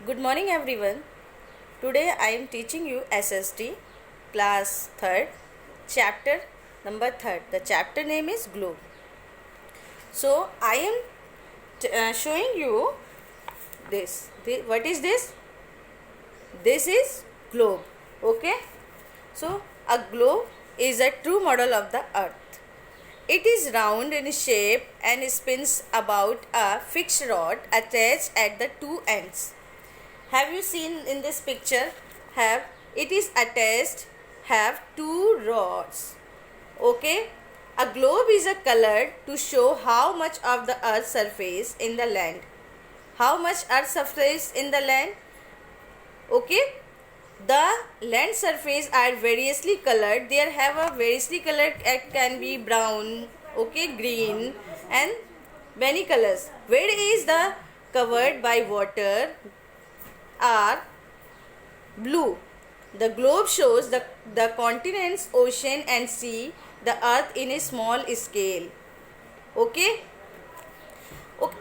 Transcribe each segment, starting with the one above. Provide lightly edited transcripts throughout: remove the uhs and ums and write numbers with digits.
Good morning everyone. Today I am teaching you SST class 3rd chapter number 3rd. The chapter name is globe. So I am showing you this. What is this? This is globe. Okay. So a globe is a true model of the earth. It is round in shape and spins about a fixed rod attached at the two ends. Have you seen in this picture? It is attached, have two rods. Okay. A globe is a colored to show how much of the earth's surface in the land. How much earth surface in the land? Okay. The land surface are variously colored. There have a variously colored. It can be brown, okay, green, and many colors. Where is the covered by water are blue. The globe shows the continents, ocean and sea, the earth in a small scale. Okay.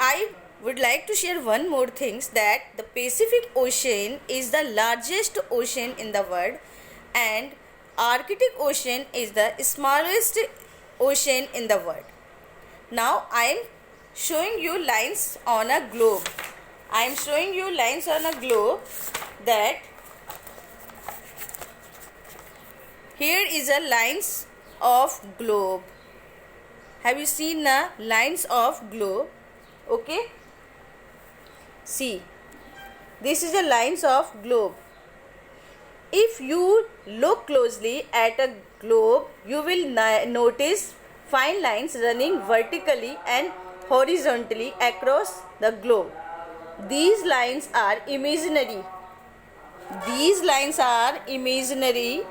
I would like to share one more things, that the Pacific Ocean is the largest ocean in the world and Arctic Ocean is the smallest ocean in the world. Now I am showing you lines on a globe. I am showing you lines on a globe, that here is a lines of globe. Have you seen the lines of globe? Okay. See, this is the lines of globe. If you look closely at a globe, you will notice fine lines running vertically and horizontally across the globe. These lines are imaginary. These lines are imaginary,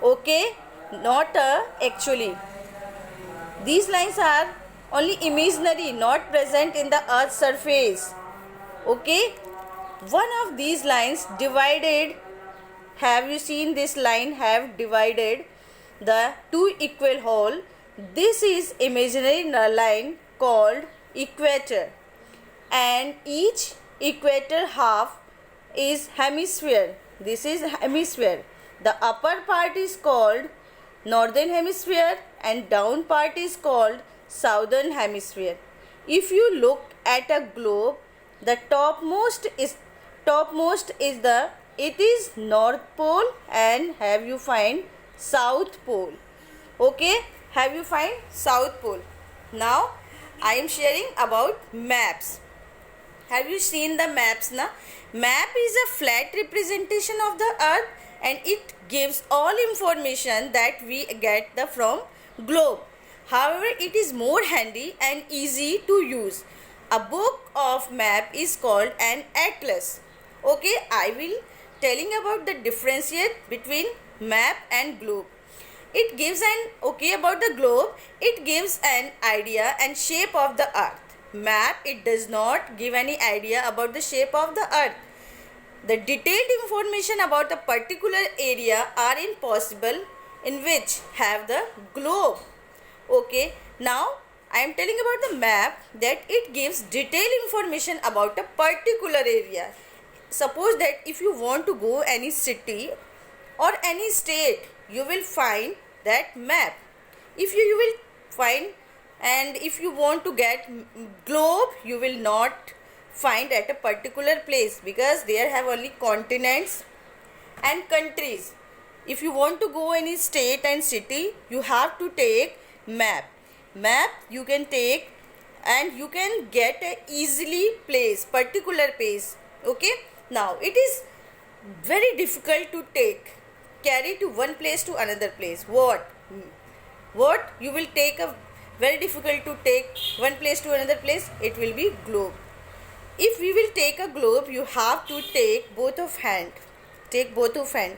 okay, not actually. These lines are only imaginary, not present in the earth's surface. Okay. One of these lines divided, have you seen this line have divided the two equal whole? This is imaginary line called equator, and each equator half is hemisphere. This is hemisphere. The upper part is called northern hemisphere and down part is called southern hemisphere. If you look at a globe, the topmost is it is north pole, and have you find south pole. Okay, have you find south pole. Now I am sharing about maps. Have you seen the maps na? Map is a flat representation of the earth and it gives all information that we get from globe. However, it is more handy and easy to use. A book of map is called an atlas. Okay, I will telling about the differentiate between map and globe. It gives about the globe, it gives an idea and shape of the earth. Map, it does not give any idea about the shape of the earth. The detailed information about a particular area are impossible in which have the globe. Okay, now I am telling about the map, that it gives detailed information about a particular area. Suppose that if you want to go any city or any state, you will find that map. If you will find, and if you want to get globe, you will not find at a particular place because there have only continents and countries. If you want to go any state and city, you have to take map. Map you can take and you can get a easily place, particular place. Okay. Now it is very difficult to carry to one place to another place. What you will take a very difficult to take one place to another place? It will be globe. If we will take a globe, you have to take both of hand. Take both of hand.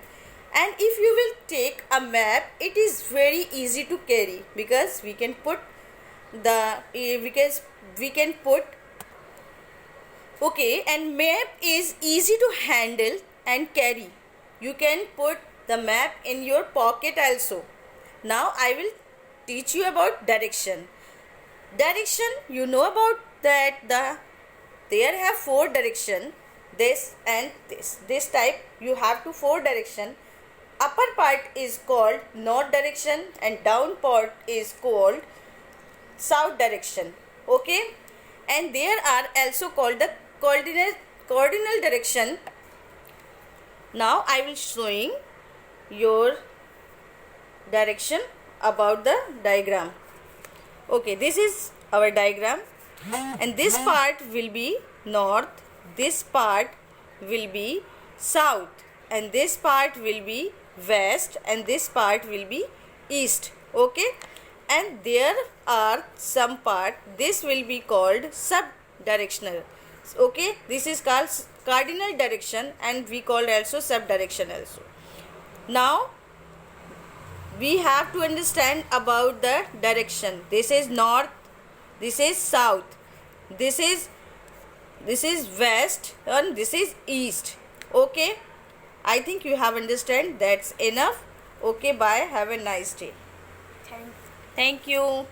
And if you will take a map, it is very easy to carry because we can put okay, and map is easy to handle and carry. You can put the map in your pocket also. Now I will teach you about direction. Direction, you know about that there have four direction. this and this. This type you have to 4 direction. Upper part is called north direction and down part is called south direction. Okay, and there are also called the cardinal direction. Now I will showing your direction about the diagram. Okay, this is our diagram, and this part will be north, this part will be south, and this part will be west, and this part will be east. Okay, and there are some part, this will be called subdirectional. Okay, this is called cardinal direction and we call also subdirection also. Now we have to understand about the direction. This is north, this is south, this is west, and this is east. Okay, I think you have understand. That's enough. Okay, bye, have a nice day. Thanks. Thank you.